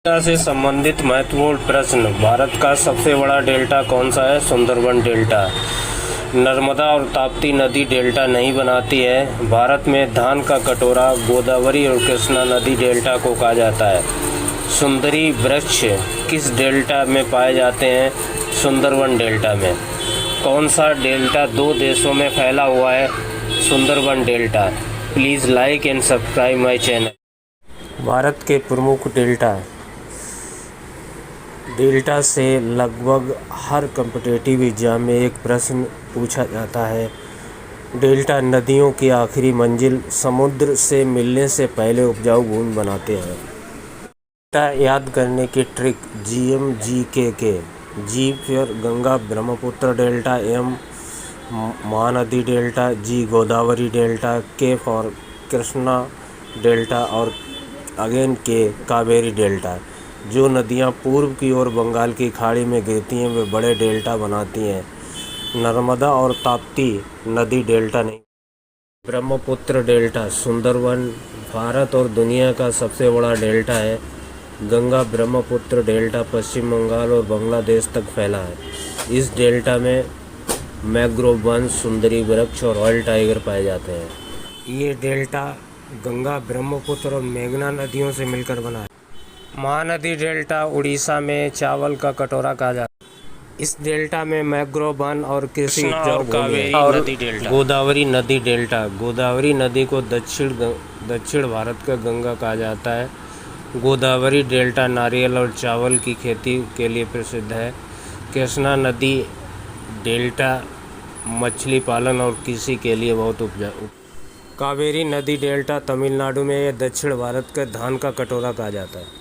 Delta से संबंधित महत्वपूर्ण प्रश्न। भारत का सबसे बड़ा डेल्टा कौन सा है? सुंदरबन डेल्टा। नर्मदा और ताप्ती नदी डेल्टा नहीं बनाती है। भारत में धान का कटोरा गोदावरी और कृष्णा नदी डेल्टा को कहा जाता है। सुंदरी वृक्ष किस डेल्टा में पाए जाते हैं? सुंदरबन डेल्टा में। कौन सा डेल्टा दो देशों में फैला हुआ है? Sundarban delta. Please like and subscribe my channel. Bharat के प्रमुख डेल्टा से लगभग हर कॉम्पिटिटिव एग्जाम में एक प्रश्न पूछा जाता है। डेल्टा नदियों की आखिरी मंजिल समुद्र से मिलने से पहले उपजाऊ भूमि बनाते हैं। डेल्टा याद करने की ट्रिक: GMGK। जी फिर Ganga Brahmaputra delta, M Mahanadi delta, G Godavari delta, K for Krishna delta और अगेन K कावेरी डेल्टा। जो नदियाँ पूर्व की ओर बंगाल की खाड़ी में गिरती हैं वे बड़े डेल्टा बनाती हैं। नर्मदा और ताप्ती नदी डेल्टा नहीं। ब्रह्मपुत्र डेल्टा सुंदरबन भारत और दुनिया का सबसे बड़ा डेल्टा है। गंगा ब्रह्मपुत्र डेल्टा पश्चिम बंगाल और बांग्लादेश तक फैला है। इस डेल्टा में मैंग्रोव वन, सुंदरी वृक्ष और ऑयल टाइगर पाए जाते हैं। ये डेल्टा गंगा, ब्रह्मपुत्र और मेघना नदियों से मिलकर बना है। महानदी डेल्टा उड़ीसा में चावल का कटोरा कहा जाता है। इस डेल्टा में मैंग्रोव वन और कृषि उपजाऊ भूमि है। और गोदावरी नदी डेल्टा। गोदावरी नदी को दक्षिण भारत का गंगा कहा जाता है। गोदावरी डेल्टा नारियल और चावल की खेती के लिए प्रसिद्ध है। कृष्णा नदी डेल्टा मछली पालन और कृषि के लिए बहुत उपजाऊ। कावेरी नदी डेल्टा तमिलनाडु में, यह दक्षिण भारत का धान का कटोरा कहा जाता है।